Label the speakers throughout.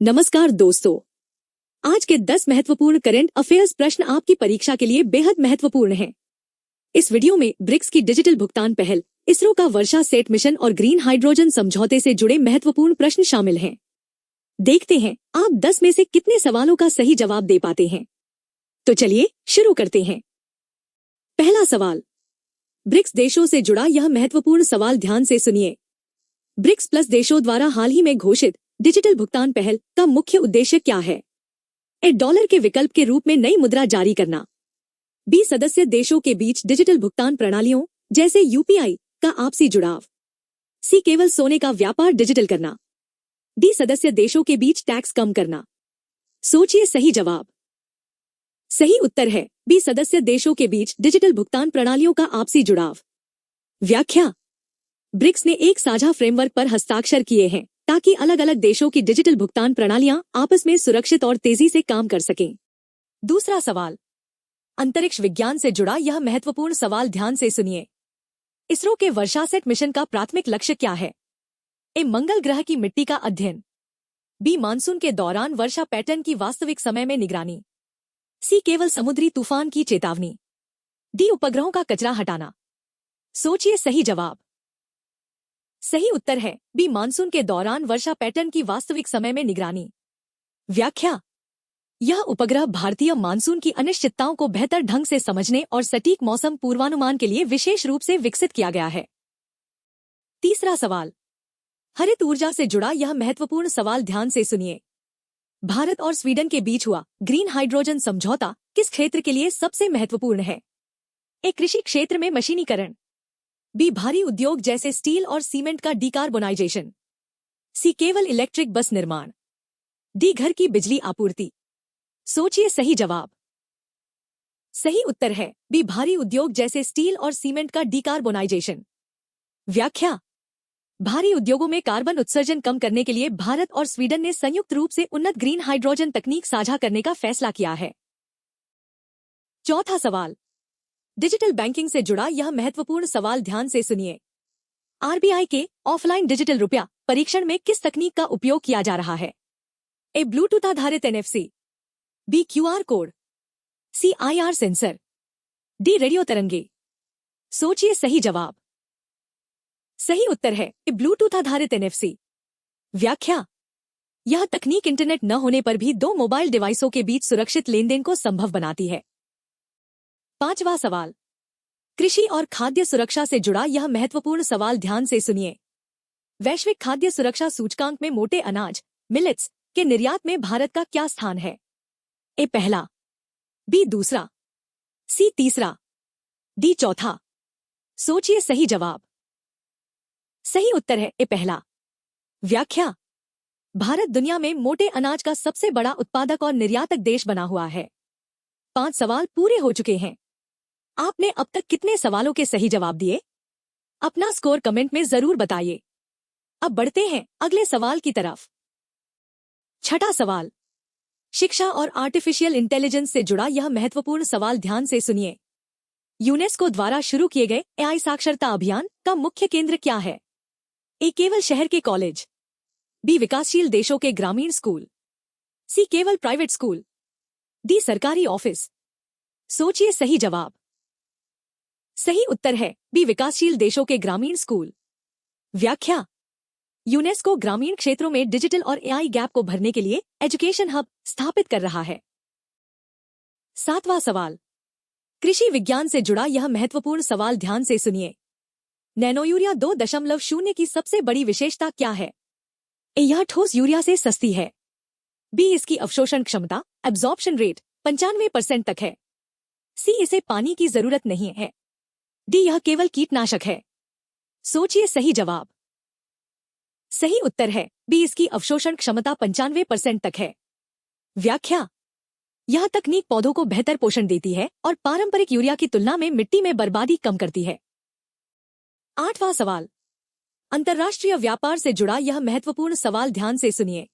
Speaker 1: नमस्कार दोस्तों, आज के 10 महत्वपूर्ण करंट अफेयर्स प्रश्न आपकी परीक्षा के लिए बेहद महत्वपूर्ण हैं। इस वीडियो में ब्रिक्स की डिजिटल भुगतान पहल, इसरो का वर्षा सेट मिशन और ग्रीन हाइड्रोजन समझौते से जुड़े महत्वपूर्ण प्रश्न शामिल हैं। देखते हैं आप 10 में से कितने सवालों का सही जवाब दे पाते हैं। तो चलिए शुरू करते हैं। पहला सवाल, ब्रिक्स देशों से जुड़ा यह महत्वपूर्ण सवाल ध्यान से सुनिए। ब्रिक्स प्लस देशों द्वारा हाल ही में घोषित डिजिटल भुगतान पहल का मुख्य उद्देश्य क्या है? ए, डॉलर के विकल्प के रूप में नई मुद्रा जारी करना। बी, सदस्य देशों के बीच डिजिटल भुगतान प्रणालियों जैसे यूपीआई का आपसी जुड़ाव। सी, केवल सोने का व्यापार डिजिटल करना। डी, सदस्य देशों के बीच टैक्स कम करना। सोचिए सही जवाब। सही उत्तर है बी, सदस्य देशों के बीच डिजिटल भुगतान प्रणालियों का आपसी जुड़ाव। व्याख्या, ब्रिक्स ने एक साझा फ्रेमवर्क पर हस्ताक्षर किए हैं ताकि अलग अलग देशों की डिजिटल भुगतान प्रणालियां आपस में सुरक्षित और तेजी से काम कर सकें। दूसरा सवाल, अंतरिक्ष विज्ञान से जुड़ा यह महत्वपूर्ण सवाल ध्यान से सुनिए। इसरो के वर्षासेट मिशन का प्राथमिक लक्ष्य क्या है? ए, मंगल ग्रह की मिट्टी का अध्ययन। बी, मानसून के दौरान वर्षा पैटर्न की वास्तविक समय में निगरानी। सी, केवल समुद्री तूफान की चेतावनी। डी, उपग्रहों का कचरा हटाना। सोचिए सही जवाब। सही उत्तर है बी, मानसून के दौरान वर्षा पैटर्न की वास्तविक समय में निगरानी। व्याख्या, यह उपग्रह भारतीय मानसून की अनिश्चितताओं को बेहतर ढंग से समझने और सटीक मौसम पूर्वानुमान के लिए विशेष रूप से विकसित किया गया है। तीसरा सवाल, हरित ऊर्जा से जुड़ा यह महत्वपूर्ण सवाल ध्यान से सुनिए। भारत और स्वीडन के बीच हुआ ग्रीन हाइड्रोजन समझौता किस क्षेत्र के लिए सबसे महत्वपूर्ण है? ए, कृषि क्षेत्र में मशीनीकरण। बी, भारी उद्योग जैसे स्टील और सीमेंट का डिकार्बोनाइजेशन। सी, केवल इलेक्ट्रिक बस निर्माण। डी, घर की बिजली आपूर्ति। सोचिए सही जवाब। सही उत्तर है बी, भारी उद्योग जैसे स्टील और सीमेंट का डिकार्बोनाइजेशन। व्याख्या, भारी उद्योगों में कार्बन उत्सर्जन कम करने के लिए भारत और स्वीडन ने संयुक्त रूप से उन्नत ग्रीन हाइड्रोजन तकनीक साझा करने का फैसला किया है। चौथा सवाल, डिजिटल बैंकिंग से जुड़ा यह महत्वपूर्ण सवाल ध्यान से सुनिए। आरबीआई के ऑफलाइन डिजिटल रुपया परीक्षण में किस तकनीक का उपयोग किया जा रहा है? ए, ब्लूटूथ आधारित NFC. B, QR code. C, IR sensor. D, radio तरंगे। सोचिए सही जवाब। सही उत्तर है ए, ब्लूटूथ आधारित एनएफसी। व्याख्या, यह तकनीक इंटरनेट न होने पर भी दो मोबाइल डिवाइसों के बीच सुरक्षित लेनदेन को संभव बनाती है। पांचवा सवाल, कृषि और खाद्य सुरक्षा से जुड़ा यह महत्वपूर्ण सवाल ध्यान से सुनिए। वैश्विक खाद्य सुरक्षा सूचकांक में मोटे अनाज मिलेट्स के निर्यात में भारत का क्या स्थान है? ए, पहला। बी, दूसरा। सी, तीसरा। डी, चौथा। सोचिए सही जवाब। सही उत्तर है ए, पहला। व्याख्या, भारत दुनिया में मोटे अनाज का सबसे बड़ा उत्पादक और निर्यातक देश बना हुआ है। 5 सवाल पूरे हो चुके हैं। आपने अब तक कितने सवालों के सही जवाब दिए? अपना स्कोर कमेंट में जरूर बताइए। अब बढ़ते हैं अगले सवाल की तरफ। छठा सवाल, शिक्षा और आर्टिफिशियल इंटेलिजेंस से जुड़ा यह महत्वपूर्ण सवाल ध्यान से सुनिए। यूनेस्को द्वारा शुरू किए गए एआई साक्षरता अभियान का मुख्य केंद्र क्या है? ए, केवल शहर के कॉलेज। बी, विकासशील देशों के ग्रामीण स्कूल। सी, केवल प्राइवेट स्कूल। डी, सरकारी ऑफिस। सोचिए सही जवाब। सही उत्तर है बी, विकासशील देशों के ग्रामीण स्कूल। व्याख्या, यूनेस्को ग्रामीण क्षेत्रों में डिजिटल और एआई गैप को भरने के लिए एजुकेशन हब स्थापित कर रहा है। सातवां सवाल, कृषि विज्ञान से जुड़ा यह महत्वपूर्ण सवाल ध्यान से सुनिए। नैनो यूरिया 2.0 की सबसे बड़ी विशेषता क्या है? ए, यह ठोस यूरिया से सस्ती है। बी, इसकी अवशोषण क्षमता एब्जॉर्प्शन रेट 95% तक है। सी, इसे पानी की जरूरत नहीं है। डी, यह केवल कीटनाशक है। सोचिए सही जवाब। सही उत्तर है बी, इसकी अवशोषण क्षमता 95% तक है। व्याख्या, यह तकनीक पौधों को बेहतर पोषण देती है और पारंपरिक यूरिया की तुलना में मिट्टी में बर्बादी कम करती है। आठवां सवाल, अंतर्राष्ट्रीय व्यापार से जुड़ा यह महत्वपूर्ण सवाल ध्यान से सुनिए।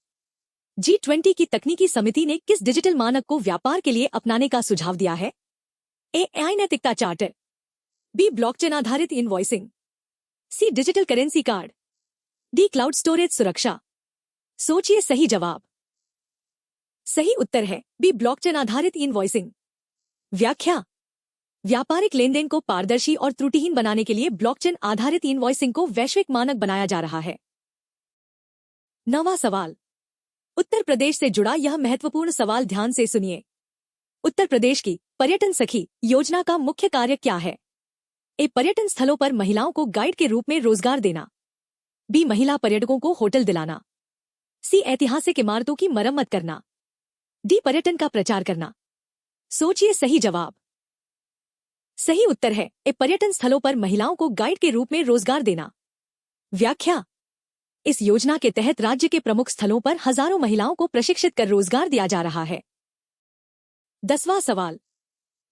Speaker 1: G20 की तकनीकी समिति ने किस डिजिटल मानक को व्यापार के लिए अपनाने का सुझाव दिया है? ए, एआई नैतिकता चार्टर। बी, ब्लॉकचेन आधारित invoicing. C, digital currency card. D, cloud storage सुरक्षा। सोचिए सही जवाब। सही उत्तर है बी, ब्लॉकचेन आधारित इनवॉइसिंग। व्याख्या। व्यापारिक लेनदेन को पारदर्शी और त्रुटिहीन बनाने के लिए ब्लॉकचेन आधारित इनवॉइसिंग को वैश्विक मानक बनाया जा रहा है। 9वां सवाल। उत्तर प्रदेश से जुड़ा यह महत्वपूर्ण सवाल ध्यान से सुनिए। उत्तर प्रदेश की पर्यटन सखी योजना का मुख्य कार्य क्या है? ए, पर्यटन स्थलों पर महिलाओं को गाइड के रूप में रोजगार देना। बी, महिला पर्यटकों को होटल दिलाना। सी, ऐतिहासिक इमारतों की मरम्मत करना। डी, पर्यटन का प्रचार करना। सोचिए सही जवाब। सही उत्तर है ए, पर्यटन स्थलों पर महिलाओं को गाइड के रूप में रोजगार देना। व्याख्या। इस योजना के तहत राज्य के प्रमुख स्थलों पर हजारों महिलाओं को प्रशिक्षित कर रोजगार दिया जा रहा है। 10वां सवाल।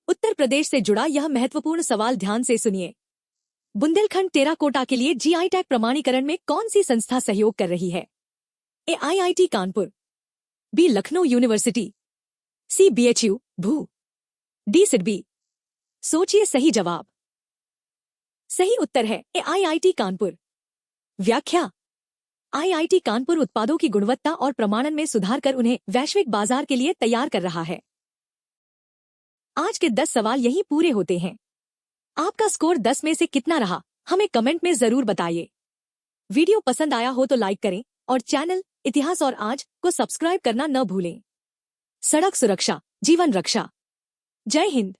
Speaker 1: उत्तर प्रदेश से जुड़ा यह महत्वपूर्ण सवाल ध्यान से सुनिए। बुंदेलखंड टेराकोटा के लिए जीआई टैग प्रमाणीकरण में कौन सी संस्था सहयोग कर रही है? A, IIT Kanpur. B, Lucknow university. C, BHU भू। D, SIDBI. सोचिए सही जवाब। सही उत्तर है ए, आईआईटी कानपुर। व्याख्या। आईआईटी कानपुर उत्पादों की गुणवत्ता और प्रमाणन में सुधार कर उन्हें वैश्विक बाजार के लिए तैयार कर रहा है। आज के 10 सवाल यहीं पूरे होते हैं। आपका स्कोर 10 में से कितना रहा, हमें कमेंट में जरूर बताइए। वीडियो पसंद आया हो तो लाइक करें और चैनल इतिहास और आज को सब्सक्राइब करना न भूलें। सड़क सुरक्षा, जीवन रक्षा। जय हिंद।